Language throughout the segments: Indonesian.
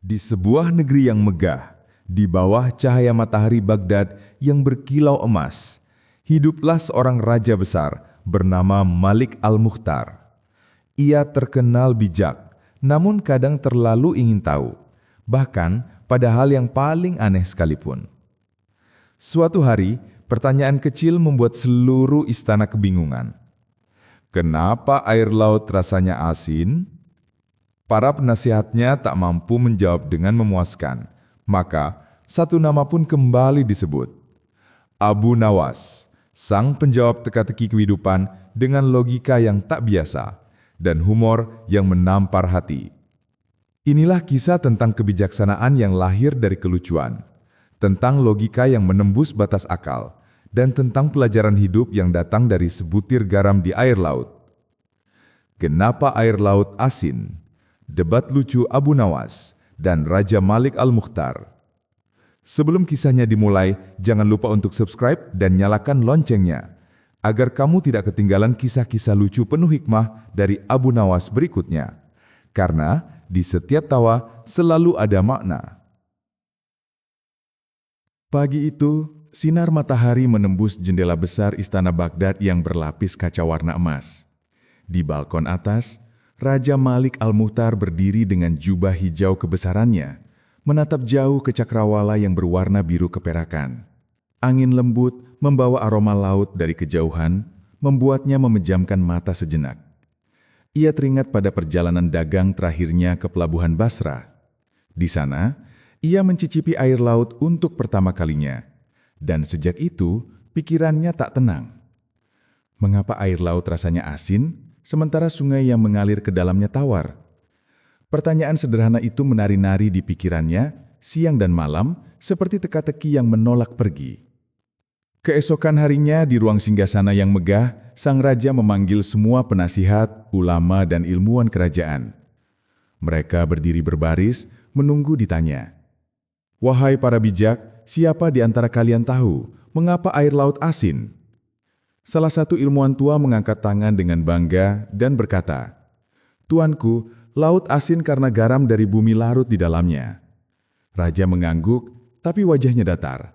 Di sebuah negeri yang megah, di bawah cahaya matahari Baghdad yang berkilau emas, hiduplah seorang raja besar bernama Malik Al-Mukhtar. Ia terkenal bijak, namun kadang terlalu ingin tahu, bahkan pada hal yang paling aneh sekalipun. Suatu hari, pertanyaan kecil membuat seluruh istana kebingungan. Kenapa air laut rasanya asin? Para penasihatnya tak mampu menjawab dengan memuaskan, maka satu nama pun kembali disebut. Abu Nawas, sang penjawab teka-teki kehidupan dengan logika yang tak biasa dan humor yang menampar hati. Inilah kisah tentang kebijaksanaan yang lahir dari kelucuan, tentang logika yang menembus batas akal, dan tentang pelajaran hidup yang datang dari sebutir garam di air laut. Kenapa air laut asin? Debat lucu Abu Nawas dan Raja Malik Al-Mukhtar. Sebelum kisahnya dimulai, jangan lupa untuk subscribe dan nyalakan loncengnya, agar kamu tidak ketinggalan kisah-kisah lucu penuh hikmah dari Abu Nawas berikutnya. Karena di setiap tawa selalu ada makna. Pagi itu, sinar matahari menembus jendela besar istana Baghdad yang berlapis kaca warna emas. Di balkon atas, Raja Malik Al-Mukhtar berdiri dengan jubah hijau kebesarannya, menatap jauh ke cakrawala yang berwarna biru keperakan. Angin lembut membawa aroma laut dari kejauhan, membuatnya memejamkan mata sejenak. Ia teringat pada perjalanan dagang terakhirnya ke pelabuhan Basrah. Di sana, ia mencicipi air laut untuk pertama kalinya, dan sejak itu pikirannya tak tenang. Mengapa air laut rasanya asin? Sementara sungai yang mengalir ke dalamnya tawar. Pertanyaan sederhana itu menari-nari di pikirannya siang dan malam seperti teka-teki yang menolak pergi. Keesokan harinya di ruang singgasana yang megah, sang raja memanggil semua penasihat, ulama dan ilmuwan kerajaan. Mereka berdiri berbaris, menunggu ditanya. Wahai para bijak, siapa di antara kalian tahu mengapa air laut asin? Salah satu ilmuwan tua mengangkat tangan dengan bangga dan berkata, "Tuanku, laut asin karena garam dari bumi larut di dalamnya." Raja mengangguk, tapi wajahnya datar.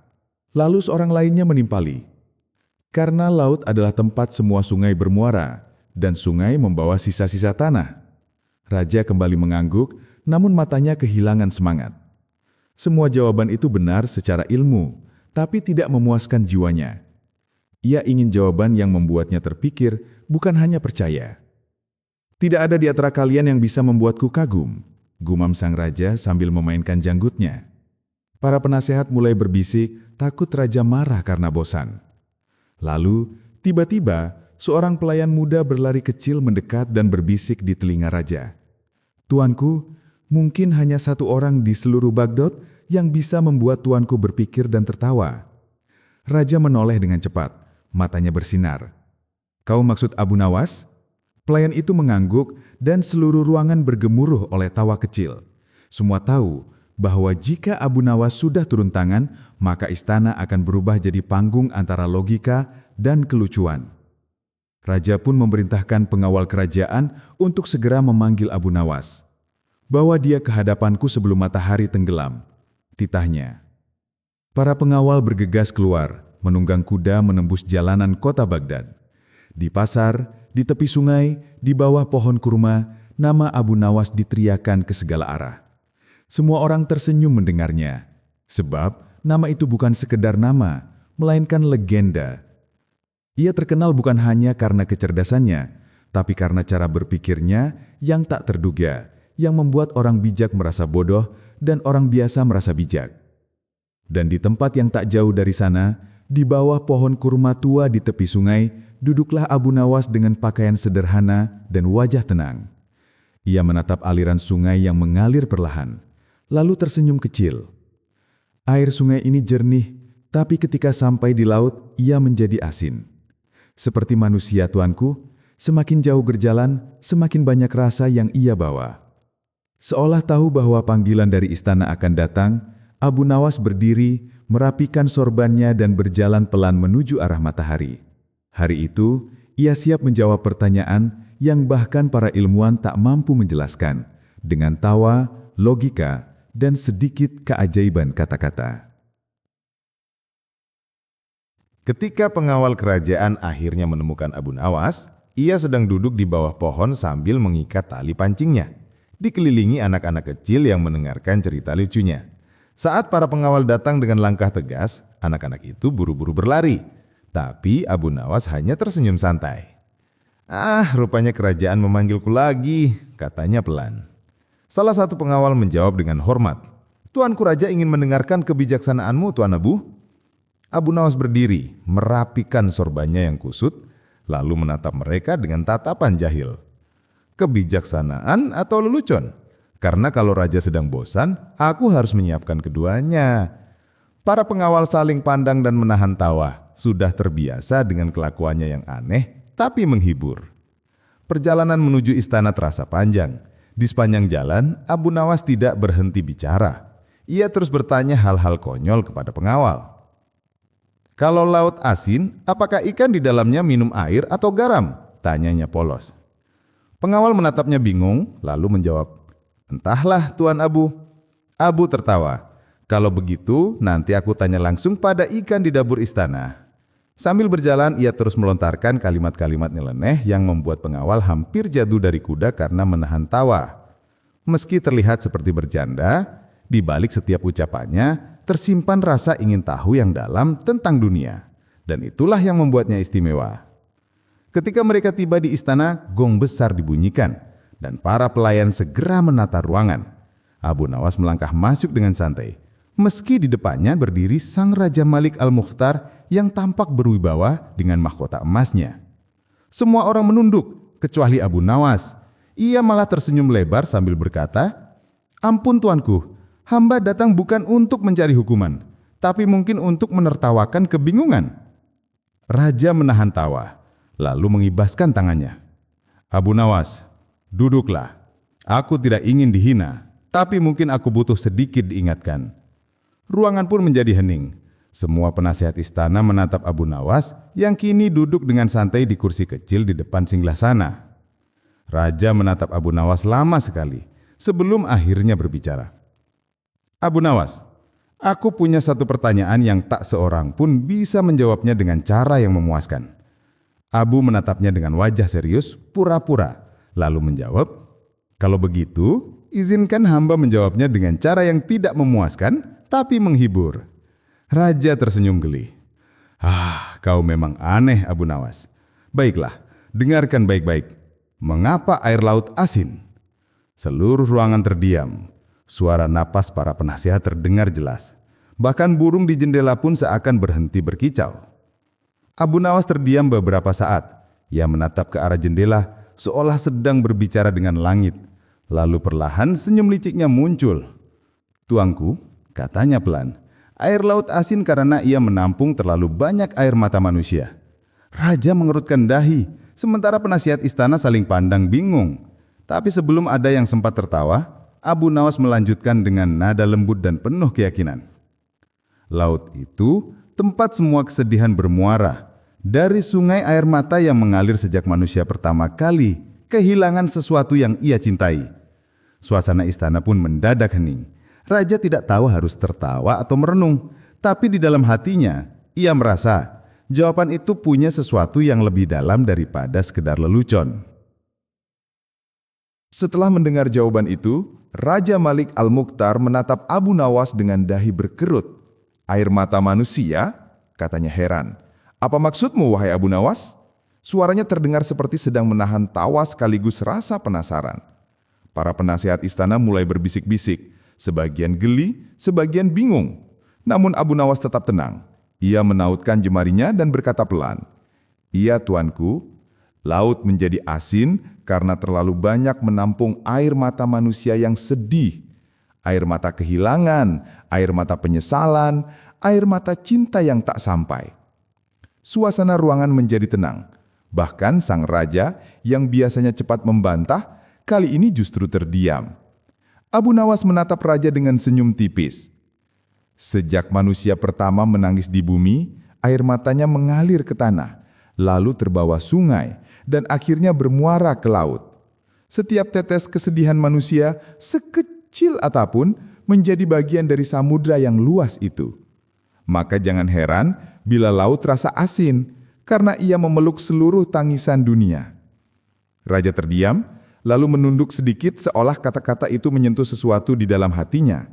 Lalu seorang lainnya menimpali, "Karena laut adalah tempat semua sungai bermuara, dan sungai membawa sisa-sisa tanah." Raja kembali mengangguk, namun matanya kehilangan semangat. Semua jawaban itu benar secara ilmu, tapi tidak memuaskan jiwanya. Ia ingin jawaban yang membuatnya terpikir, bukan hanya percaya. "Tidak ada di antara kalian yang bisa membuatku kagum," gumam sang raja sambil memainkan janggutnya. Para penasehat mulai berbisik, takut raja marah karena bosan. Lalu, tiba-tiba, seorang pelayan muda berlari kecil mendekat dan berbisik di telinga raja. "Tuanku, mungkin hanya satu orang di seluruh Baghdad yang bisa membuat tuanku berpikir dan tertawa." Raja menoleh dengan cepat. Matanya bersinar. "Kau maksud Abu Nawas?" Pelayan itu mengangguk dan seluruh ruangan bergemuruh oleh tawa kecil. Semua tahu bahwa jika Abu Nawas sudah turun tangan, maka istana akan berubah jadi panggung antara logika dan kelucuan. Raja pun memerintahkan pengawal kerajaan untuk segera memanggil Abu Nawas. "Bawa dia ke hadapanku sebelum matahari tenggelam," titahnya. Para pengawal bergegas keluar, menunggang kuda menembus jalanan kota Baghdad. Di pasar, di tepi sungai, di bawah pohon kurma, nama Abu Nawas diteriakan ke segala arah. Semua orang tersenyum mendengarnya, sebab nama itu bukan sekedar nama, melainkan legenda. Ia terkenal bukan hanya karena kecerdasannya, tapi karena cara berpikirnya yang tak terduga, yang membuat orang bijak merasa bodoh dan orang biasa merasa bijak. Dan di tempat yang tak jauh dari sana, di bawah pohon kurma tua di tepi sungai, duduklah Abu Nawas dengan pakaian sederhana dan wajah tenang. Ia menatap aliran sungai yang mengalir perlahan, lalu tersenyum kecil. Air sungai ini jernih, tapi ketika sampai di laut, ia menjadi asin. Seperti manusia, tuanku, semakin jauh berjalan, semakin banyak rasa yang ia bawa. Seolah tahu bahwa panggilan dari istana akan datang, Abu Nawas berdiri, merapikan sorbannya dan berjalan pelan menuju arah matahari. Hari itu, ia siap menjawab pertanyaan yang bahkan para ilmuwan tak mampu menjelaskan, dengan tawa, logika, dan sedikit keajaiban kata-kata. Ketika pengawal kerajaan akhirnya menemukan Abu Nawas, ia sedang duduk di bawah pohon sambil mengikat tali pancingnya, dikelilingi anak-anak kecil yang mendengarkan cerita lucunya. Saat para pengawal datang dengan langkah tegas, anak-anak itu buru-buru berlari. Tapi Abu Nawas hanya tersenyum santai. Rupanya kerajaan memanggilku lagi, katanya pelan. Salah satu pengawal menjawab dengan hormat. Tuanku Raja ingin mendengarkan kebijaksanaanmu, Tuan Abu. Abu Nawas berdiri, merapikan sorbannya yang kusut, lalu menatap mereka dengan tatapan jahil. Kebijaksanaan atau lelucon? Karena kalau raja sedang bosan, aku harus menyiapkan keduanya. Para pengawal saling pandang dan menahan tawa, sudah terbiasa dengan kelakuannya yang aneh, tapi menghibur. Perjalanan menuju istana terasa panjang. Di sepanjang jalan, Abu Nawas tidak berhenti bicara. Ia terus bertanya hal-hal konyol kepada pengawal. Kalau laut asin, apakah ikan di dalamnya minum air atau garam? Tanyanya polos. Pengawal menatapnya bingung, lalu menjawab, entahlah Tuan Abu. Abu tertawa. Kalau begitu, nanti aku tanya langsung pada ikan di dapur istana. Sambil berjalan, ia terus melontarkan kalimat-kalimat nyeleneh yang membuat pengawal hampir jatuh dari kuda karena menahan tawa. Meski terlihat seperti bercanda, di balik setiap ucapannya, tersimpan rasa ingin tahu yang dalam tentang dunia. Dan itulah yang membuatnya istimewa. Ketika mereka tiba di istana, gong besar dibunyikan, dan para pelayan segera menata ruangan. Abu Nawas melangkah masuk dengan santai. Meski di depannya berdiri Sang Raja Malik Al-Mukhtar yang tampak berwibawa dengan mahkota emasnya. Semua orang menunduk, kecuali Abu Nawas. Ia malah tersenyum lebar sambil berkata, ampun tuanku, hamba datang bukan untuk mencari hukuman, tapi mungkin untuk menertawakan kebingungan. Raja menahan tawa, lalu mengibaskan tangannya. Abu Nawas, duduklah. Aku tidak ingin dihina, tapi mungkin aku butuh sedikit diingatkan. Ruangan pun menjadi hening. Semua penasihat istana menatap Abu Nawas yang kini duduk dengan santai di kursi kecil di depan singgasana. Raja menatap Abu Nawas lama sekali sebelum akhirnya berbicara. Abu Nawas, aku punya satu pertanyaan yang tak seorang pun bisa menjawabnya dengan cara yang memuaskan. Abu menatapnya dengan wajah serius, pura-pura, lalu menjawab, kalau begitu, izinkan hamba menjawabnya dengan cara yang tidak memuaskan, tapi menghibur. Raja tersenyum geli. Kau memang aneh, Abu Nawas. Baiklah, dengarkan baik-baik. Mengapa air laut asin? Seluruh ruangan terdiam. Suara napas para penasihat terdengar jelas. Bahkan burung di jendela pun seakan berhenti berkicau. Abu Nawas terdiam beberapa saat. Ia menatap ke arah jendela seolah sedang berbicara dengan langit. Lalu perlahan senyum liciknya muncul. Tuanku, katanya pelan, air laut asin karena ia menampung terlalu banyak air mata manusia. Raja mengerutkan dahi, sementara penasihat istana saling pandang bingung. Tapi sebelum ada yang sempat tertawa, Abu Nawas melanjutkan dengan nada lembut dan penuh keyakinan. Laut itu tempat semua kesedihan bermuara, dari sungai air mata yang mengalir sejak manusia pertama kali kehilangan sesuatu yang ia cintai. Suasana istana pun mendadak hening. Raja tidak tahu harus tertawa atau merenung, tapi di dalam hatinya ia merasa jawaban itu punya sesuatu yang lebih dalam daripada sekedar lelucon. Setelah mendengar jawaban itu, Raja Malik Al-Mukhtar menatap Abu Nawas dengan dahi berkerut. Air mata manusia? Katanya heran. Apa maksudmu, wahai Abu Nawas? Suaranya terdengar seperti sedang menahan tawa sekaligus rasa penasaran. Para penasihat istana mulai berbisik-bisik. Sebagian geli, sebagian bingung. Namun Abu Nawas tetap tenang. Ia menautkan jemarinya dan berkata pelan, "Iya tuanku, laut menjadi asin karena terlalu banyak menampung air mata manusia yang sedih. Air mata kehilangan, air mata penyesalan, air mata cinta yang tak sampai." Suasana ruangan menjadi tenang. Bahkan sang raja yang biasanya cepat membantah, kali ini justru terdiam. Abu Nawas menatap raja dengan senyum tipis. Sejak manusia pertama menangis di bumi, air matanya mengalir ke tanah, lalu terbawa sungai, dan akhirnya bermuara ke laut. Setiap tetes kesedihan manusia, sekecil apapun, menjadi bagian dari samudra yang luas itu. Maka jangan heran bila laut terasa asin, karena ia memeluk seluruh tangisan dunia. Raja terdiam, lalu menunduk sedikit seolah kata-kata itu menyentuh sesuatu di dalam hatinya.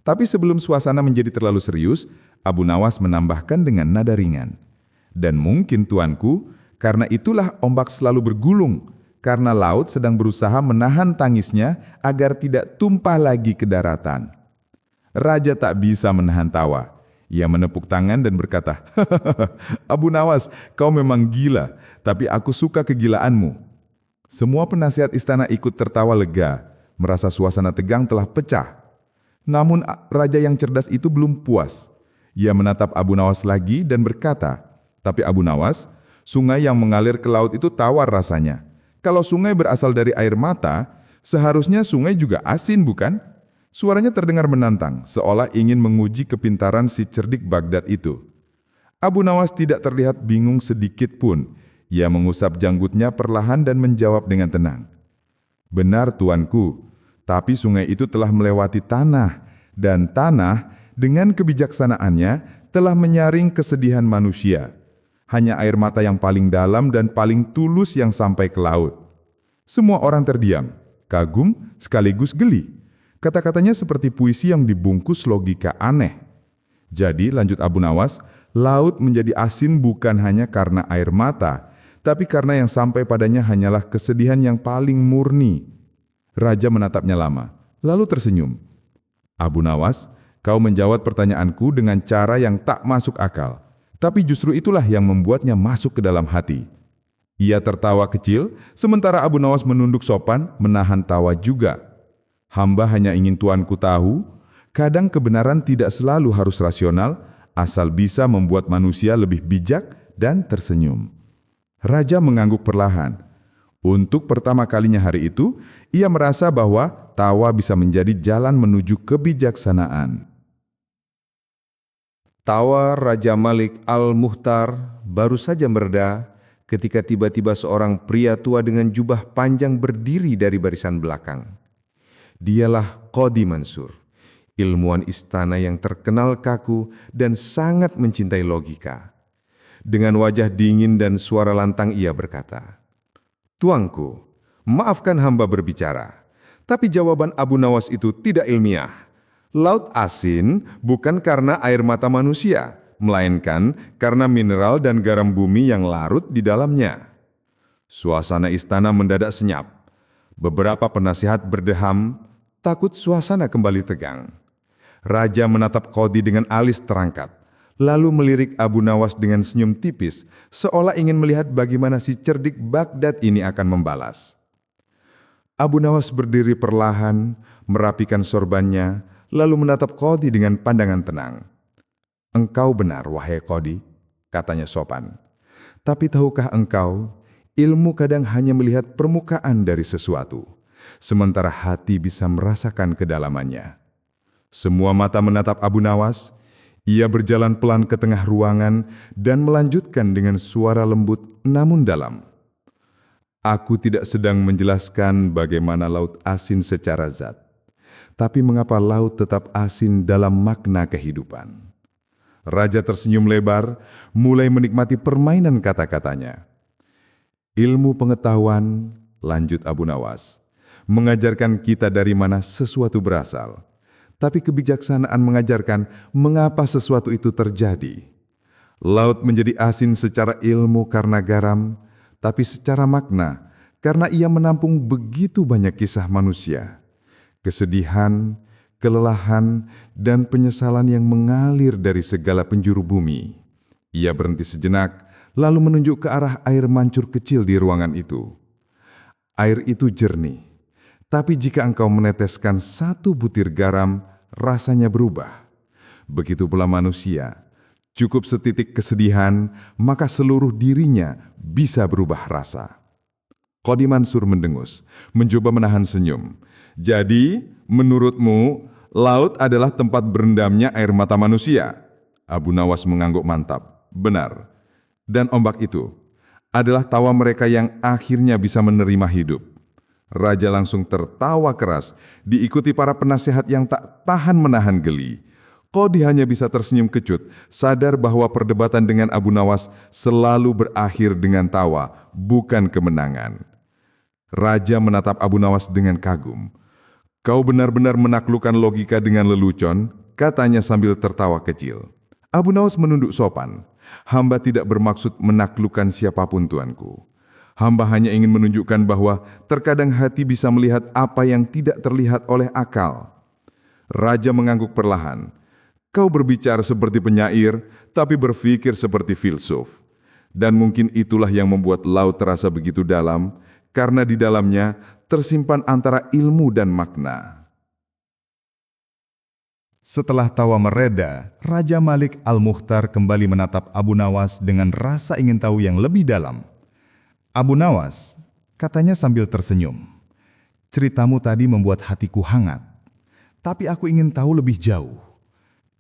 Tapi sebelum suasana menjadi terlalu serius, Abu Nawas menambahkan dengan nada ringan. Dan mungkin tuanku, karena itulah ombak selalu bergulung, karena laut sedang berusaha menahan tangisnya agar tidak tumpah lagi ke daratan. Raja tak bisa menahan tawa. Ia menepuk tangan dan berkata, Abu Nawas, kau memang gila, tapi aku suka kegilaanmu. Semua penasihat istana ikut tertawa lega, merasa suasana tegang telah pecah. Namun raja yang cerdas itu belum puas. Ia menatap Abu Nawas lagi dan berkata, tapi Abu Nawas, sungai yang mengalir ke laut itu tawar rasanya. Kalau sungai berasal dari air mata, seharusnya sungai juga asin bukan? Suaranya terdengar menantang, seolah ingin menguji kepintaran si cerdik Baghdad itu. Abu Nawas tidak terlihat bingung sedikit pun. Ia mengusap janggutnya perlahan dan menjawab dengan tenang. Benar tuanku, tapi sungai itu telah melewati tanah, dan tanah dengan kebijaksanaannya telah menyaring kesedihan manusia. Hanya air mata yang paling dalam dan paling tulus yang sampai ke laut. Semua orang terdiam, kagum sekaligus geli. Kata-katanya seperti puisi yang dibungkus logika aneh. Jadi, lanjut Abu Nawas, laut menjadi asin bukan hanya karena air mata, tapi karena yang sampai padanya hanyalah kesedihan yang paling murni. Raja menatapnya lama, lalu tersenyum. Abu Nawas, kau menjawab pertanyaanku dengan cara yang tak masuk akal. Tapi justru itulah yang membuatnya masuk ke dalam hati. Ia tertawa kecil, sementara Abu Nawas menunduk sopan, menahan tawa juga. Hamba hanya ingin tuanku tahu, kadang kebenaran tidak selalu harus rasional, asal bisa membuat manusia lebih bijak dan tersenyum. Raja mengangguk perlahan. Untuk pertama kalinya hari itu, ia merasa bahwa tawa bisa menjadi jalan menuju kebijaksanaan. Tawa Raja Malik Al-Muhtar baru saja mereda ketika tiba-tiba seorang pria tua dengan jubah panjang berdiri dari barisan belakang. Dialah Qadi Mansur, ilmuwan istana yang terkenal kaku dan sangat mencintai logika. Dengan wajah dingin dan suara lantang ia berkata, "Tuanku, maafkan hamba berbicara, tapi jawaban Abu Nawas itu tidak ilmiah. Laut asin bukan karena air mata manusia, melainkan karena mineral dan garam bumi yang larut di dalamnya." Suasana istana mendadak senyap. Beberapa penasihat berdeham, takut suasana kembali tegang. Raja menatap Qadi dengan alis terangkat, lalu melirik Abu Nawas dengan senyum tipis, seolah ingin melihat bagaimana si cerdik Baghdad ini akan membalas. Abu Nawas berdiri perlahan, merapikan sorbannya, lalu menatap Qadi dengan pandangan tenang. "Engkau benar, wahai Qadi," katanya sopan. "Tapi tahukah engkau, ilmu kadang hanya melihat permukaan dari sesuatu, sementara hati bisa merasakan kedalamannya." Semua mata menatap Abu Nawas. Ia berjalan pelan ke tengah ruangan dan melanjutkan dengan suara lembut namun dalam. "Aku tidak sedang menjelaskan bagaimana laut asin secara zat, tapi mengapa laut tetap asin dalam makna kehidupan." Raja tersenyum lebar, mulai menikmati permainan kata-katanya. "Ilmu pengetahuan," lanjut Abu Nawas, "mengajarkan kita dari mana sesuatu berasal. Tapi kebijaksanaan mengajarkan mengapa sesuatu itu terjadi. Laut menjadi asin secara ilmu karena garam, tapi secara makna karena ia menampung begitu banyak kisah manusia. Kesedihan, kelelahan, dan penyesalan yang mengalir dari segala penjuru bumi." Ia berhenti sejenak, lalu menunjuk ke arah air mancur kecil di ruangan itu. "Air itu jernih, tapi jika engkau meneteskan satu butir garam, rasanya berubah. Begitu pula manusia, cukup setitik kesedihan, maka seluruh dirinya bisa berubah rasa." Qadi Mansur mendengus, mencoba menahan senyum. "Jadi, menurutmu, laut adalah tempat berendamnya air mata manusia?" Abu Nawas mengangguk mantap. "Benar. Dan ombak itu adalah tawa mereka yang akhirnya bisa menerima hidup." Raja langsung tertawa keras, diikuti para penasehat yang tak tahan menahan geli. Qodi hanya bisa tersenyum kecut, sadar bahwa perdebatan dengan Abu Nawas selalu berakhir dengan tawa, bukan kemenangan. Raja menatap Abu Nawas dengan kagum. "Kau benar-benar menaklukkan logika dengan lelucon," katanya sambil tertawa kecil. Abu Nawas menunduk sopan. "Hamba tidak bermaksud menaklukkan siapapun, tuanku. Hamba hanya ingin menunjukkan bahwa terkadang hati bisa melihat apa yang tidak terlihat oleh akal." Raja mengangguk perlahan. "Kau berbicara seperti penyair, tapi berpikir seperti filsuf. Dan mungkin itulah yang membuat laut terasa begitu dalam, karena di dalamnya tersimpan antara ilmu dan makna." Setelah tawa mereda, Raja Malik Al-Mukhtar kembali menatap Abu Nawas dengan rasa ingin tahu yang lebih dalam. "Abu Nawas," katanya sambil tersenyum, "ceritamu tadi membuat hatiku hangat. Tapi aku ingin tahu lebih jauh.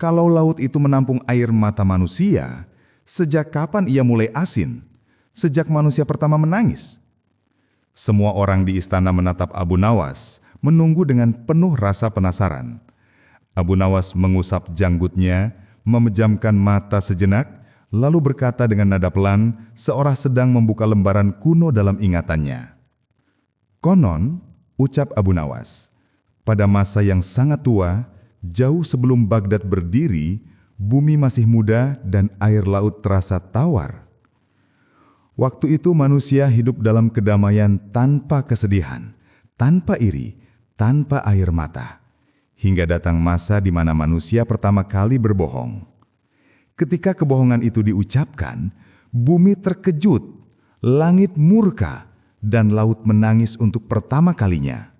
Kalau laut itu menampung air mata manusia, sejak kapan ia mulai asin? Sejak manusia pertama menangis?" Semua orang di istana menatap Abu Nawas, menunggu dengan penuh rasa penasaran. Abu Nawas mengusap janggutnya, memejamkan mata sejenak, lalu berkata dengan nada pelan, seolah sedang membuka lembaran kuno dalam ingatannya. "Konon," ucap Abu Nawas, "pada masa yang sangat tua, jauh sebelum Baghdad berdiri, bumi masih muda dan air laut terasa tawar. Waktu itu manusia hidup dalam kedamaian tanpa kesedihan, tanpa iri, tanpa air mata. Hingga datang masa di mana manusia pertama kali berbohong. Ketika kebohongan itu diucapkan, bumi terkejut, langit murka, dan laut menangis untuk pertama kalinya.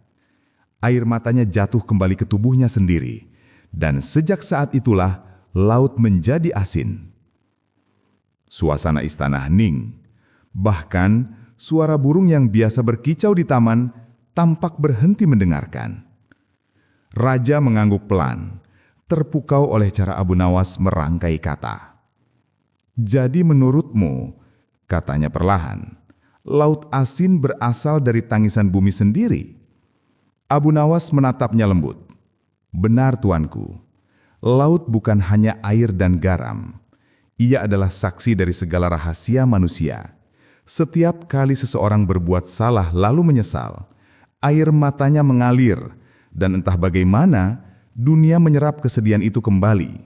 Air matanya jatuh kembali ke tubuhnya sendiri, dan sejak saat itulah laut menjadi asin." Suasana istana hening. Bahkan suara burung yang biasa berkicau di taman tampak berhenti mendengarkan. Raja mengangguk pelan, terpukau oleh cara Abu Nawas merangkai kata. "Jadi menurutmu," katanya perlahan, "laut asin berasal dari tangisan bumi sendiri?" Abu Nawas menatapnya lembut. "Benar, tuanku. Laut bukan hanya air dan garam. Ia adalah saksi dari segala rahasia manusia. Setiap kali seseorang berbuat salah lalu menyesal, air matanya mengalir, dan entah bagaimana, dunia menyerap kesedihan itu kembali.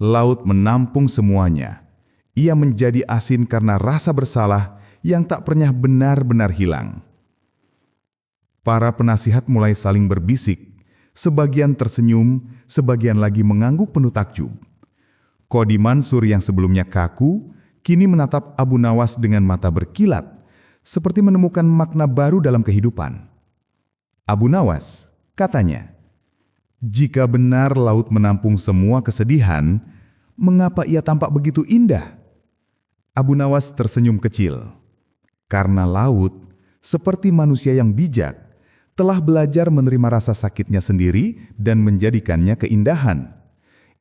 Laut menampung semuanya. Ia menjadi asin karena rasa bersalah yang tak pernah benar-benar hilang." Para penasihat mulai saling berbisik, sebagian tersenyum, sebagian lagi mengangguk penuh takjub. Qodi Mansur yang sebelumnya kaku, kini menatap Abu Nawas dengan mata berkilat, seperti menemukan makna baru dalam kehidupan. "Abu Nawas," katanya, "jika benar laut menampung semua kesedihan, mengapa ia tampak begitu indah?" Abu Nawas tersenyum kecil. "Karena laut, seperti manusia yang bijak, telah belajar menerima rasa sakitnya sendiri dan menjadikannya keindahan.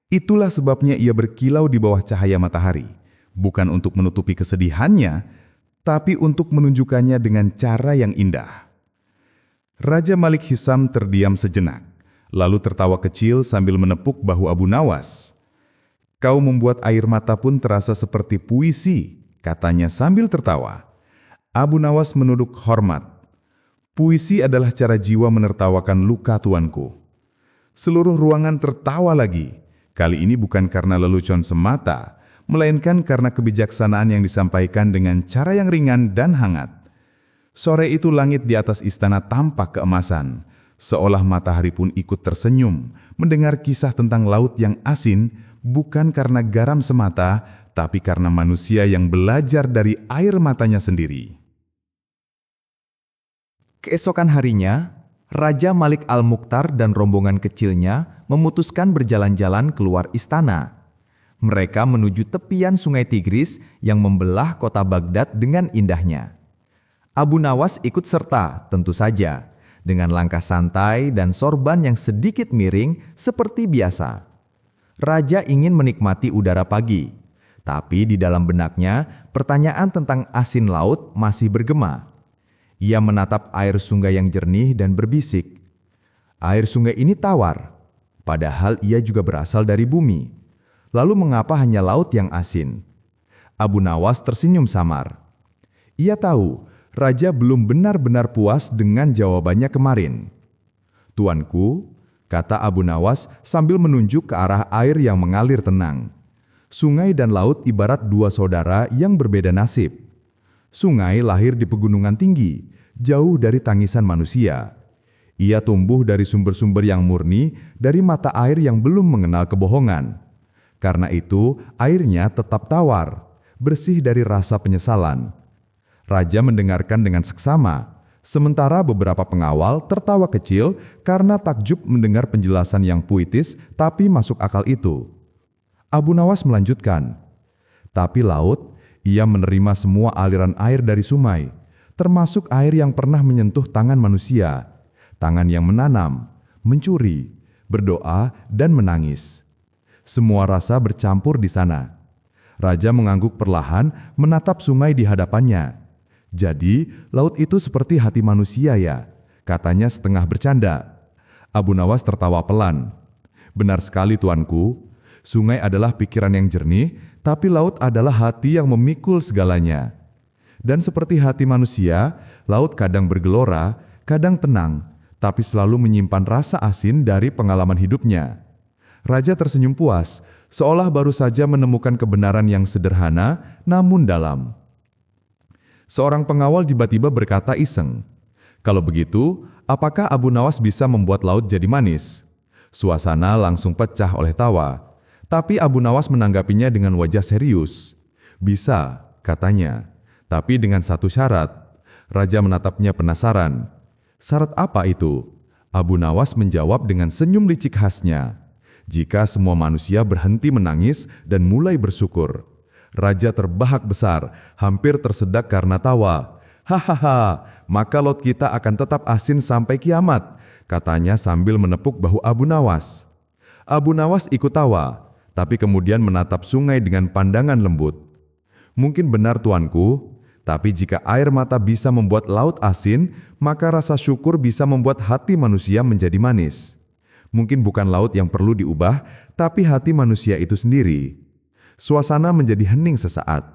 Itulah sebabnya ia berkilau di bawah cahaya matahari, bukan untuk menutupi kesedihannya, tapi untuk menunjukkannya dengan cara yang indah." Raja Malik Hisam terdiam sejenak, lalu tertawa kecil sambil menepuk bahu Abu Nawas. "Kau membuat air mata pun terasa seperti puisi," katanya sambil tertawa. Abu Nawas menunduk hormat. "Puisi adalah cara jiwa menertawakan luka, tuanku." Seluruh ruangan tertawa lagi, kali ini bukan karena lelucon semata, melainkan karena kebijaksanaan yang disampaikan dengan cara yang ringan dan hangat. Sore itu langit di atas istana tampak keemasan, seolah matahari pun ikut tersenyum mendengar kisah tentang laut yang asin, bukan karena garam semata, tapi karena manusia yang belajar dari air matanya sendiri. Keesokan harinya, Raja Malik Al-Mukhtar dan rombongan kecilnya memutuskan berjalan-jalan keluar istana. Mereka menuju tepian Sungai Tigris yang membelah kota Baghdad dengan indahnya. Abu Nawas ikut serta, tentu saja, dengan langkah santai dan sorban yang sedikit miring seperti biasa. Raja ingin menikmati udara pagi, tapi di dalam benaknya pertanyaan tentang asin laut masih bergema. Ia menatap air sungai yang jernih dan berbisik, "Air sungai ini tawar, padahal ia juga berasal dari bumi. Lalu mengapa hanya laut yang asin?" Abu Nawas tersenyum samar. Ia tahu raja belum benar-benar puas dengan jawabannya kemarin. "Tuanku," kata Abu Nawas sambil menunjuk ke arah air yang mengalir tenang. "Sungai dan laut ibarat dua saudara yang berbeda nasib. Sungai lahir di pegunungan tinggi, jauh dari tangisan manusia. Ia tumbuh dari sumber-sumber yang murni, dari mata air yang belum mengenal kebohongan. Karena itu, airnya tetap tawar, bersih dari rasa penyesalan." Raja mendengarkan dengan seksama, sementara beberapa pengawal tertawa kecil karena takjub mendengar penjelasan yang puitis tapi masuk akal itu. Abu Nawas melanjutkan, "Tapi laut, ia menerima semua aliran air dari sungai, termasuk air yang pernah menyentuh tangan manusia, tangan yang menanam, mencuri, berdoa, dan menangis. Semua rasa bercampur di sana." Raja mengangguk perlahan, menatap sungai di hadapannya. "Jadi, laut itu seperti hati manusia ya?" katanya setengah bercanda. Abu Nawas tertawa pelan. "Benar sekali tuanku, sungai adalah pikiran yang jernih, tapi laut adalah hati yang memikul segalanya. Dan seperti hati manusia, laut kadang bergelora, kadang tenang, tapi selalu menyimpan rasa asin dari pengalaman hidupnya." Raja tersenyum puas, seolah baru saja menemukan kebenaran yang sederhana namun dalam. Seorang pengawal tiba-tiba berkata iseng, "Kalau begitu, apakah Abu Nawas bisa membuat laut jadi manis?" Suasana langsung pecah oleh tawa, tapi Abu Nawas menanggapinya dengan wajah serius. "Bisa," katanya, "tapi dengan satu syarat." Raja menatapnya penasaran. "Syarat apa itu?" Abu Nawas menjawab dengan senyum licik khasnya. "Jika semua manusia berhenti menangis dan mulai bersyukur." Raja terbahak besar, hampir tersedak karena tawa. "Hahaha, maka laut kita akan tetap asin sampai kiamat," katanya sambil menepuk bahu Abu Nawas. Abu Nawas ikut tawa, tapi kemudian menatap sungai dengan pandangan lembut. "Mungkin benar tuanku, tapi jika air mata bisa membuat laut asin, maka rasa syukur bisa membuat hati manusia menjadi manis. Mungkin bukan laut yang perlu diubah, tapi hati manusia itu sendiri." Suasana menjadi hening sesaat.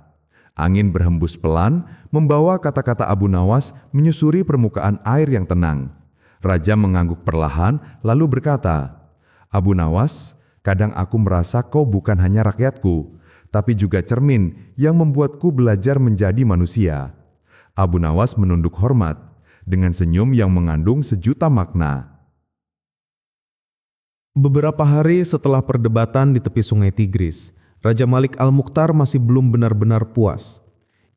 Angin berhembus pelan, membawa kata-kata Abu Nawas menyusuri permukaan air yang tenang. Raja mengangguk perlahan, lalu berkata, "Abu Nawas, kadang aku merasa kau bukan hanya rakyatku, tapi juga cermin yang membuatku belajar menjadi manusia." Abu Nawas menunduk hormat, dengan senyum yang mengandung sejuta makna. Beberapa hari setelah perdebatan di tepi sungai Tigris, Raja Malik Al-Mukhtar masih belum benar-benar puas.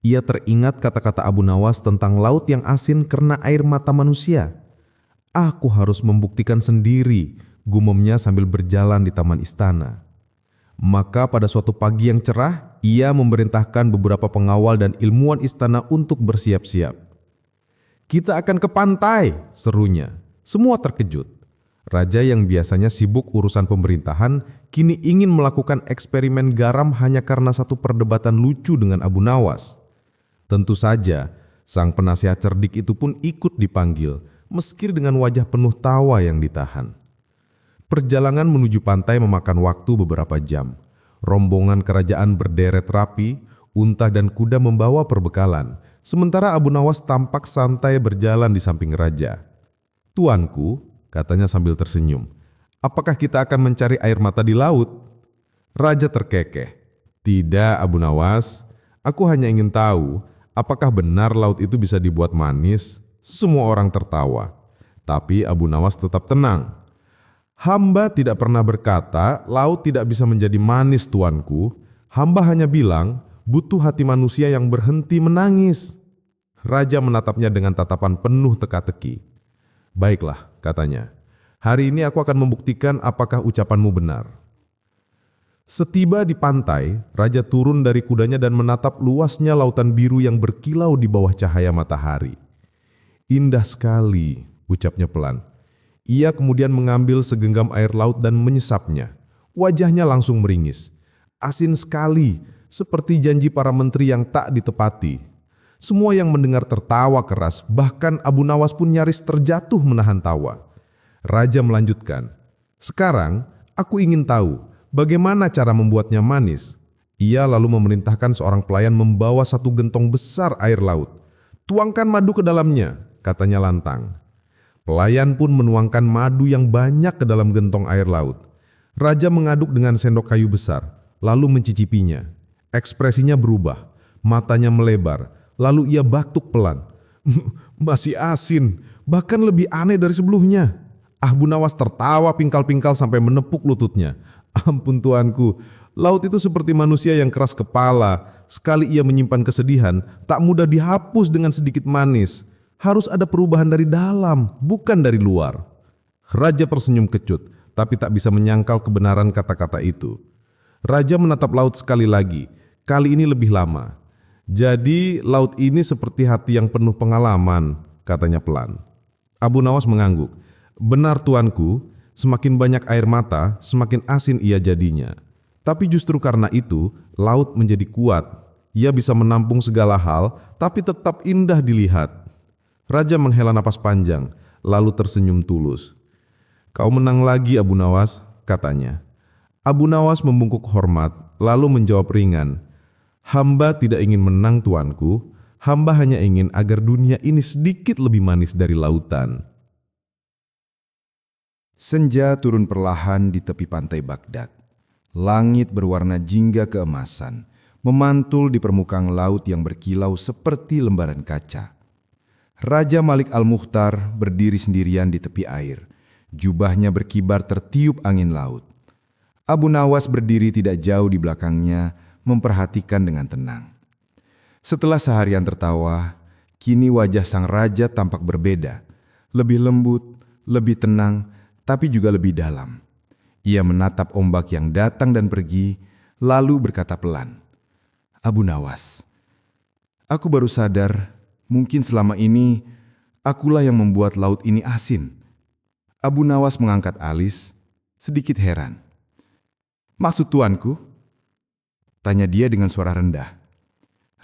Ia teringat kata-kata Abu Nawas tentang laut yang asin karena air mata manusia. "Aku harus membuktikan sendiri," gumamnya sambil berjalan di taman istana. Maka pada suatu pagi yang cerah, ia memerintahkan beberapa pengawal dan ilmuwan istana untuk bersiap-siap. "Kita akan ke pantai," serunya. Semua terkejut. Raja yang biasanya sibuk urusan pemerintahan, kini ingin melakukan eksperimen garam hanya karena satu perdebatan lucu dengan Abu Nawas. Tentu saja, sang penasihat cerdik itu pun ikut dipanggil, meski dengan wajah penuh tawa yang ditahan. Perjalanan menuju pantai memakan waktu beberapa jam. Rombongan kerajaan berderet rapi, unta dan kuda membawa perbekalan, sementara Abu Nawas tampak santai berjalan di samping raja. "Tuanku," katanya sambil tersenyum, "apakah kita akan mencari air mata di laut?" Raja terkekeh. "Tidak, Abu Nawas. Aku hanya ingin tahu, apakah benar laut itu bisa dibuat manis?" Semua orang tertawa. Tapi Abu Nawas tetap tenang. "Hamba tidak pernah berkata laut tidak bisa menjadi manis, tuanku. Hamba hanya bilang butuh hati manusia yang berhenti menangis." Raja menatapnya dengan tatapan penuh teka-teki. "Baiklah," katanya, "hari ini aku akan membuktikan apakah ucapanmu benar." Setiba di pantai, Raja turun dari kudanya dan menatap luasnya lautan biru yang berkilau di bawah cahaya matahari. "Indah sekali," ucapnya pelan. Ia kemudian mengambil segenggam air laut dan menyesapnya. Wajahnya langsung meringis. Asin sekali, seperti janji para menteri yang tak ditepati. Semua yang mendengar tertawa keras, bahkan Abu Nawas pun nyaris terjatuh menahan tawa. Raja melanjutkan, "Sekarang aku ingin tahu bagaimana cara membuatnya manis." Ia lalu memerintahkan seorang pelayan membawa satu gentong besar air laut. "Tuangkan madu ke dalamnya," katanya lantang. Pelayan pun menuangkan madu yang banyak ke dalam gentong air laut. Raja mengaduk dengan sendok kayu besar, lalu mencicipinya. Ekspresinya berubah, matanya melebar, lalu ia batuk pelan. "Masih asin, bahkan lebih aneh dari sebelumnya." Abu Nawas tertawa pingkal-pingkal sampai menepuk lututnya. "Ampun tuanku, laut itu seperti manusia yang keras kepala. Sekali ia menyimpan kesedihan, tak mudah dihapus dengan sedikit manis. Harus ada perubahan dari dalam, bukan dari luar." Raja tersenyum kecut, tapi tak bisa menyangkal kebenaran kata-kata itu. Raja menatap laut sekali lagi, kali ini lebih lama. "Jadi laut ini seperti hati yang penuh pengalaman," katanya pelan. Abu Nawas mengangguk. "Benar tuanku, semakin banyak air mata, semakin asin ia jadinya. Tapi justru karena itu, laut menjadi kuat. Ia bisa menampung segala hal, tapi tetap indah dilihat." Raja menghela napas panjang, lalu tersenyum tulus. "Kau menang lagi, Abu Nawas," katanya. Abu Nawas membungkuk hormat, lalu menjawab ringan, "Hamba tidak ingin menang tuanku, hamba hanya ingin agar dunia ini sedikit lebih manis dari lautan." Senja turun perlahan di tepi pantai Baghdad. Langit berwarna jingga keemasan, memantul di permukaan laut yang berkilau seperti lembaran kaca. Raja Malik Al-Mukhtar berdiri sendirian di tepi air. Jubahnya berkibar tertiup angin laut. Abu Nawas berdiri tidak jauh di belakangnya, memperhatikan dengan tenang. Setelah seharian tertawa, kini wajah sang raja tampak berbeda. Lebih lembut, lebih tenang, tapi juga lebih dalam. Ia menatap ombak yang datang dan pergi, lalu berkata pelan, "Abu Nawas, aku baru sadar mungkin selama ini akulah yang membuat laut ini asin." Abu Nawas mengangkat alis, sedikit heran. "Maksud tuanku?" tanya dia dengan suara rendah.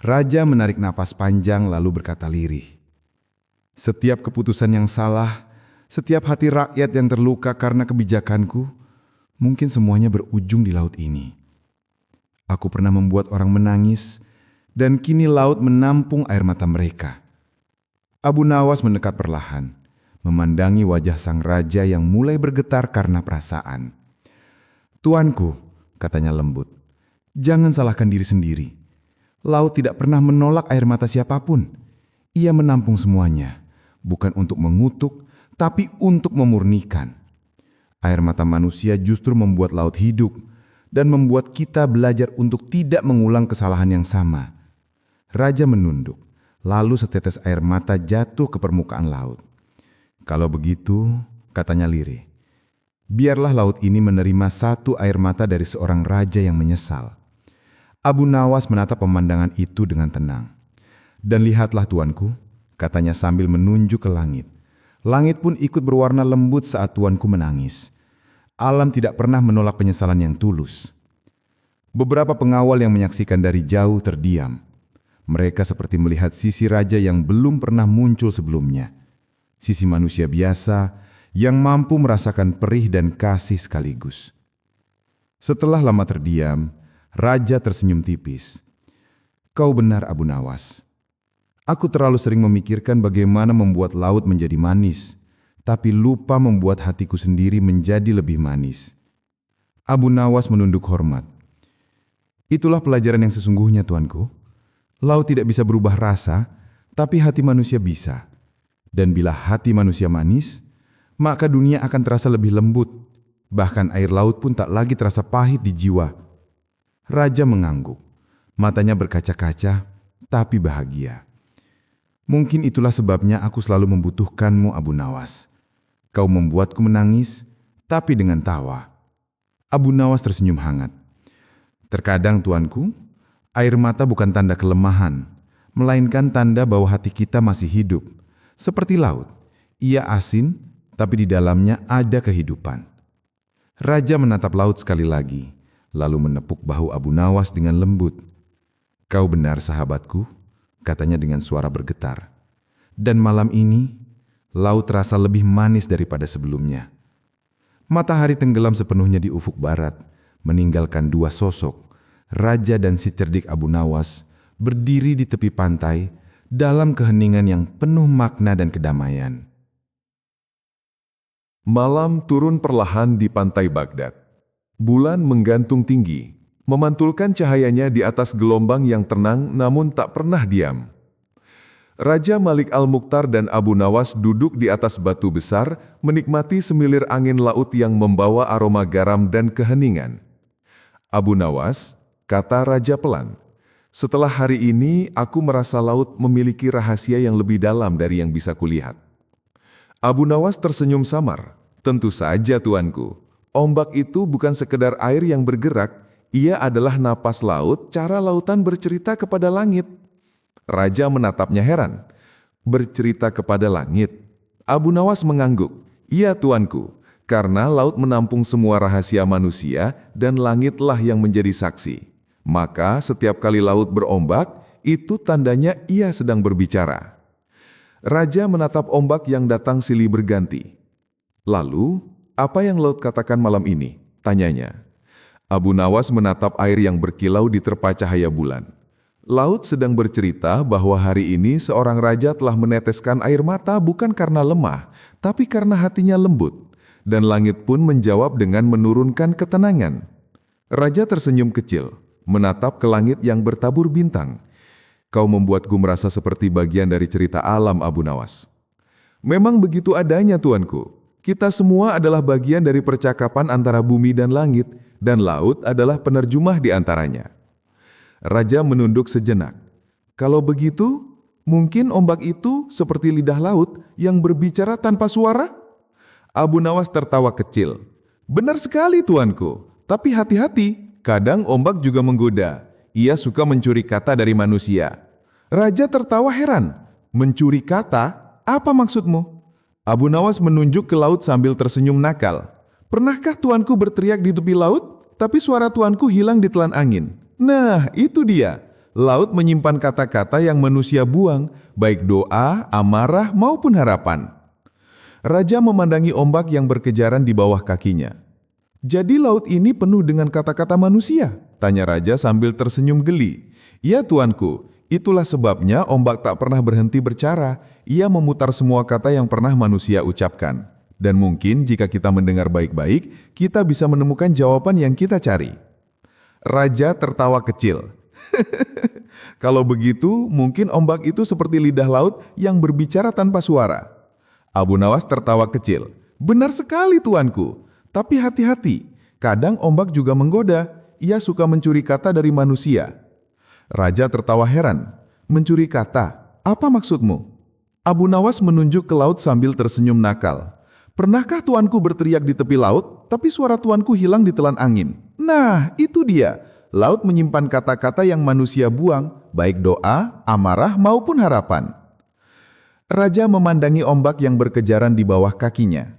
Raja menarik napas panjang lalu berkata lirih, "Setiap keputusan yang salah, setiap hati rakyat yang terluka karena kebijakanku, mungkin semuanya berujung di laut ini. Aku pernah membuat orang menangis, dan kini laut menampung air mata mereka." Abu Nawas mendekat perlahan, memandangi wajah sang raja yang mulai bergetar karena perasaan. "Tuanku," katanya lembut, "jangan salahkan diri sendiri. Laut tidak pernah menolak air mata siapapun. Ia menampung semuanya, bukan untuk mengutuk, tapi untuk memurnikan. Air mata manusia justru membuat laut hidup dan membuat kita belajar untuk tidak mengulang kesalahan yang sama." Raja menunduk, lalu setetes air mata jatuh ke permukaan laut. "Kalau begitu," katanya lirih, "biarlah laut ini menerima satu air mata dari seorang raja yang menyesal." Abu Nawas menatap pemandangan itu dengan tenang. "Dan lihatlah tuanku," katanya sambil menunjuk ke langit. Langit pun ikut berwarna lembut saat tuanku menangis. Alam tidak pernah menolak penyesalan yang tulus. Beberapa pengawal yang menyaksikan dari jauh terdiam. Mereka seperti melihat sisi raja yang belum pernah muncul sebelumnya. Sisi manusia biasa yang mampu merasakan perih dan kasih sekaligus. Setelah lama terdiam, raja tersenyum tipis. "Kau benar, Abu Nawas. Aku terlalu sering memikirkan bagaimana membuat laut menjadi manis, tapi lupa membuat hatiku sendiri menjadi lebih manis." Abu Nawas menunduk hormat. "Itulah pelajaran yang sesungguhnya, tuanku. Laut tidak bisa berubah rasa, tapi hati manusia bisa. Dan bila hati manusia manis, maka dunia akan terasa lebih lembut. Bahkan air laut pun tak lagi terasa pahit di jiwa." Raja mengangguk. Matanya berkaca-kaca, tapi bahagia. "Mungkin itulah sebabnya aku selalu membutuhkanmu, Abu Nawas. Kau membuatku menangis, tapi dengan tawa." Abu Nawas tersenyum hangat. "Terkadang tuanku, air mata bukan tanda kelemahan, melainkan tanda bahwa hati kita masih hidup. Seperti laut, ia asin, tapi di dalamnya ada kehidupan." Raja menatap laut sekali lagi, lalu menepuk bahu Abu Nawas dengan lembut. "Kau benar sahabatku, katanya dengan suara bergetar. Dan malam ini, laut terasa lebih manis daripada sebelumnya. Matahari tenggelam sepenuhnya di ufuk barat, meninggalkan dua sosok, Raja dan si cerdik Abu Nawas, berdiri di tepi pantai dalam keheningan yang penuh makna dan kedamaian. Malam turun perlahan di pantai Baghdad. Bulan menggantung tinggi, memantulkan cahayanya di atas gelombang yang tenang namun tak pernah diam. Raja Malik Al-Mukhtar dan Abu Nawas duduk di atas batu besar, menikmati semilir angin laut yang membawa aroma garam dan keheningan. Abu Nawas, kata Raja pelan, "Setelah hari ini, aku merasa laut memiliki rahasia yang lebih dalam dari yang bisa kulihat." Abu Nawas tersenyum samar. "Tentu saja, tuanku. Ombak itu bukan sekedar air yang bergerak, ia adalah napas laut, cara lautan bercerita kepada langit." Raja menatapnya heran. "Bercerita kepada langit?" Abu Nawas mengangguk. "Iya, tuanku, karena laut menampung semua rahasia manusia dan langitlah yang menjadi saksi. Maka setiap kali laut berombak, itu tandanya ia sedang berbicara." Raja menatap ombak yang datang silih berganti. "Lalu, apa yang laut katakan malam ini?" tanyanya. Abu Nawas menatap air yang berkilau di terpa cahaya bulan. Laut sedang bercerita bahwa hari ini seorang raja telah meneteskan air mata bukan karena lemah, tapi karena hatinya lembut. Dan langit pun menjawab dengan menurunkan ketenangan. Raja tersenyum kecil, menatap ke langit yang bertabur bintang. "Kau membuatku merasa seperti bagian dari cerita alam, Abu Nawas." "Memang begitu adanya, tuanku. Kita semua adalah bagian dari percakapan antara bumi dan langit, dan laut adalah penerjemah di antaranya." Raja menunduk sejenak. "Kalau begitu, mungkin ombak itu seperti lidah laut yang berbicara tanpa suara?" Abu Nawas tertawa kecil. "Benar sekali, tuanku. Tapi hati-hati, kadang ombak juga menggoda. Ia suka mencuri kata dari manusia." Raja tertawa heran. "Mencuri kata? Apa maksudmu?" Abu Nawas menunjuk ke laut sambil tersenyum nakal. "Pernahkah tuanku berteriak di tepi laut, tapi suara tuanku hilang ditelan angin? Nah, itu dia. Laut menyimpan kata-kata yang manusia buang, baik doa, amarah, maupun harapan." Raja memandangi ombak yang berkejaran di bawah kakinya. "Jadi laut ini penuh dengan kata-kata manusia?" tanya Raja sambil tersenyum geli. "Ya, tuanku, itulah sebabnya ombak tak pernah berhenti berbicara. Ia memutar semua kata yang pernah manusia ucapkan. Dan mungkin jika kita mendengar baik-baik, kita bisa menemukan jawaban yang kita cari." Raja tertawa kecil. "Kalau begitu, mungkin ombak itu seperti lidah laut yang berbicara tanpa suara." Abu Nawas tertawa kecil. "Benar sekali, tuanku. Tapi hati-hati, kadang ombak juga menggoda. Ia suka mencuri kata dari manusia." Raja tertawa heran. "Mencuri kata? Apa maksudmu?" Abu Nawas menunjuk ke laut sambil tersenyum nakal. "Pernahkah tuanku berteriak di tepi laut, tapi suara tuanku hilang ditelan angin? Nah, itu dia. Laut menyimpan kata-kata yang manusia buang, baik doa, amarah, maupun harapan." Raja memandangi ombak yang berkejaran di bawah kakinya.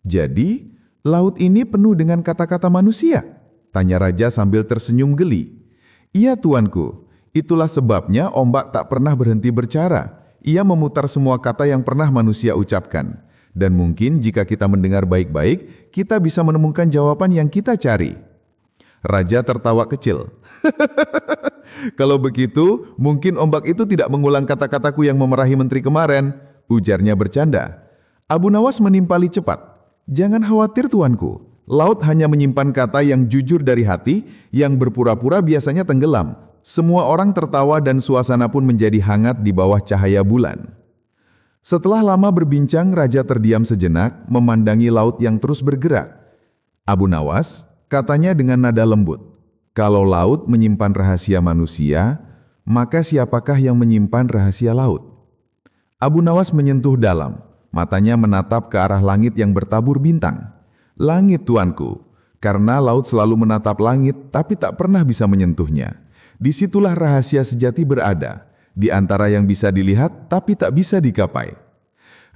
"Jadi, laut ini penuh dengan kata-kata manusia?" tanya Raja sambil tersenyum geli. "Iya, tuanku. Itulah sebabnya ombak tak pernah berhenti berbicara. Ia memutar semua kata yang pernah manusia ucapkan. Dan mungkin jika kita mendengar baik-baik, kita bisa menemukan jawaban yang kita cari." Raja tertawa kecil. "Kalau begitu, mungkin ombak itu tidak mengulang kata-kataku yang memarahi menteri kemarin," ujarnya bercanda. Abu Nawas menimpali cepat. "Jangan khawatir, tuanku. Laut hanya menyimpan kata yang jujur dari hati, yang berpura-pura biasanya tenggelam." Semua orang tertawa dan suasana pun menjadi hangat di bawah cahaya bulan. Setelah lama berbincang, Raja terdiam sejenak, memandangi laut yang terus bergerak. "Abu Nawas," katanya dengan nada lembut, "kalau laut menyimpan rahasia manusia, maka siapakah yang menyimpan rahasia laut?" Abu Nawas menyentuh dalam, matanya menatap ke arah langit yang bertabur bintang. "Langit, tuanku, karena laut selalu menatap langit tapi tak pernah bisa menyentuhnya. Disitulah rahasia sejati berada, di antara yang bisa dilihat tapi tak bisa digapai."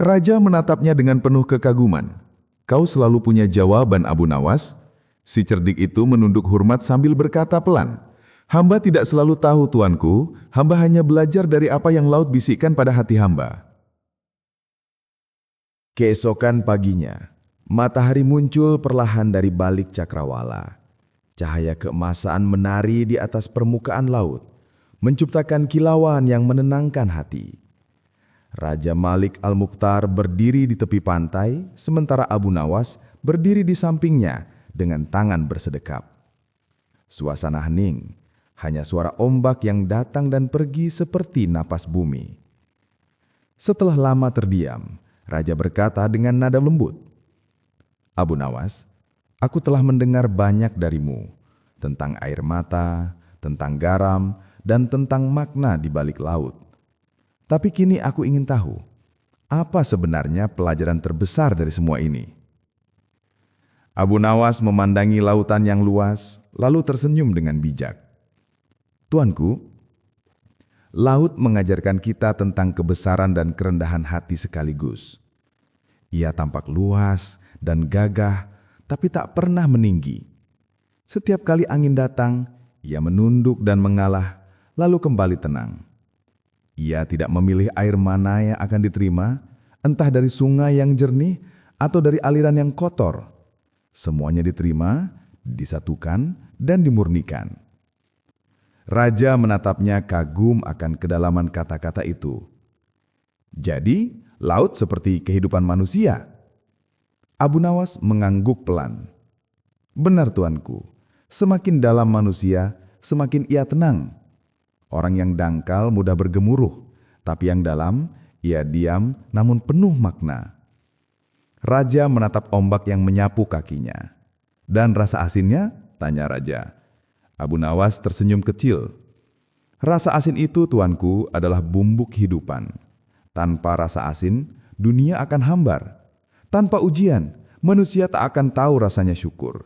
Raja menatapnya dengan penuh kekaguman. "Kau selalu punya jawaban, Abu Nawas." Si cerdik itu menunduk hormat sambil berkata pelan, Hamba tidak selalu tahu, tuanku. Hamba hanya belajar dari apa yang laut bisikkan pada hati hamba. Keesokan paginya, matahari muncul perlahan dari balik cakrawala. Cahaya keemasan menari di atas permukaan laut, menciptakan kilauan yang menenangkan hati. Raja Malik Al-Mukhtar berdiri di tepi pantai, sementara Abu Nawas berdiri di sampingnya dengan tangan bersedekap. Suasana hening, hanya suara ombak yang datang dan pergi seperti napas bumi. Setelah lama terdiam, Raja berkata dengan nada lembut, "Abu Nawas, aku telah mendengar banyak darimu tentang air mata, tentang garam, dan tentang makna di balik laut. Tapi kini aku ingin tahu, apa sebenarnya pelajaran terbesar dari semua ini?" Abu Nawas memandangi lautan yang luas, lalu tersenyum dengan bijak. "Tuanku, laut mengajarkan kita tentang kebesaran dan kerendahan hati sekaligus. Ia tampak luas dan gagah, tapi tak pernah meninggi. Setiap kali angin datang, ia menunduk dan mengalah, lalu kembali tenang. Ia tidak memilih air mana yang akan diterima, entah dari sungai yang jernih atau dari aliran yang kotor. Semuanya diterima, disatukan, dan dimurnikan." Raja menatapnya kagum akan kedalaman kata-kata itu. "Jadi, laut seperti kehidupan manusia?" Abu Nawas mengangguk pelan. "Benar, tuanku. Semakin dalam manusia, semakin ia tenang. Orang yang dangkal mudah bergemuruh, tapi yang dalam, ia diam namun penuh makna." Raja menatap ombak yang menyapu kakinya. "Dan rasa asinnya?" tanya Raja. Abu Nawas tersenyum kecil. "Rasa asin itu, tuanku, adalah bumbu kehidupan. Tanpa rasa asin, dunia akan hambar. Tanpa ujian, manusia tak akan tahu rasanya syukur.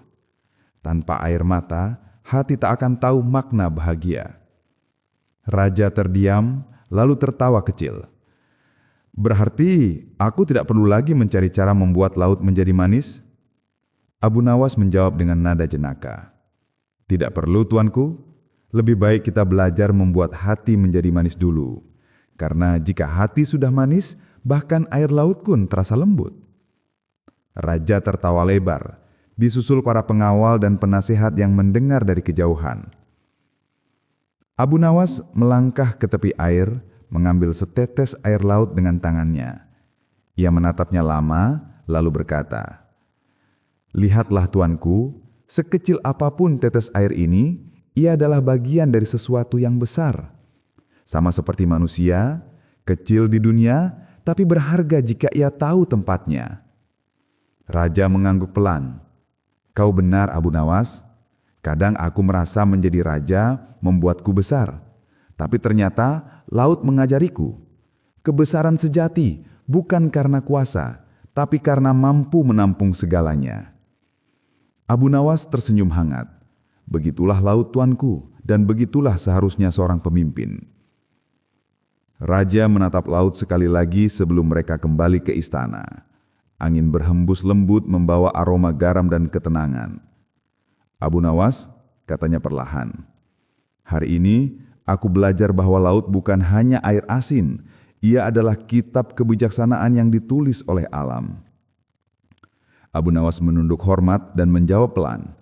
Tanpa air mata, hati tak akan tahu makna bahagia." Raja terdiam, lalu tertawa kecil. "Berarti aku tidak perlu lagi mencari cara membuat laut menjadi manis?" Abu Nawas menjawab dengan nada jenaka. "Tidak perlu, tuanku. Lebih baik kita belajar membuat hati menjadi manis dulu. Karena jika hati sudah manis, bahkan air laut pun terasa lembut." Raja tertawa lebar, disusul para pengawal dan penasehat yang mendengar dari kejauhan. Abu Nawas melangkah ke tepi air, mengambil setetes air laut dengan tangannya. Ia menatapnya lama, lalu berkata, "Lihatlah, tuanku, sekecil apapun tetes air ini, ia adalah bagian dari sesuatu yang besar. Sama seperti manusia, kecil di dunia, tapi berharga jika ia tahu tempatnya." Raja mengangguk pelan. "Kau benar, Abu Nawas. Kadang aku merasa menjadi raja membuatku besar. Tapi ternyata laut mengajariku. Kebesaran sejati bukan karena kuasa, tapi karena mampu menampung segalanya." Abu Nawas tersenyum hangat. "Begitulah laut, tuanku, dan begitulah seharusnya seorang pemimpin." Raja menatap laut sekali lagi sebelum mereka kembali ke istana. Angin berhembus lembut membawa aroma garam dan ketenangan. "Abu Nawas," katanya perlahan, "hari ini aku belajar bahwa laut bukan hanya air asin, ia adalah kitab kebijaksanaan yang ditulis oleh alam." Abu Nawas menunduk hormat dan menjawab pelan,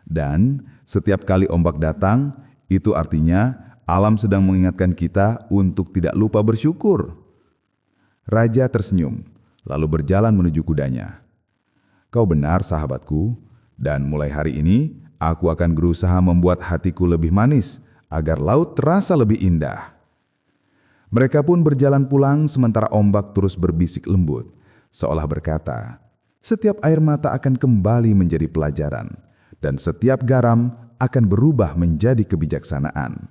"Dan setiap kali ombak datang, itu artinya alam sedang mengingatkan kita untuk tidak lupa bersyukur." Raja tersenyum, lalu berjalan menuju kudanya. "Kau benar, sahabatku, dan mulai hari ini aku akan berusaha membuat hatiku lebih manis, agar laut terasa lebih indah." Mereka pun berjalan pulang sementara ombak terus berbisik lembut, seolah berkata, setiap air mata akan kembali menjadi pelajaran, dan setiap garam akan berubah menjadi kebijaksanaan.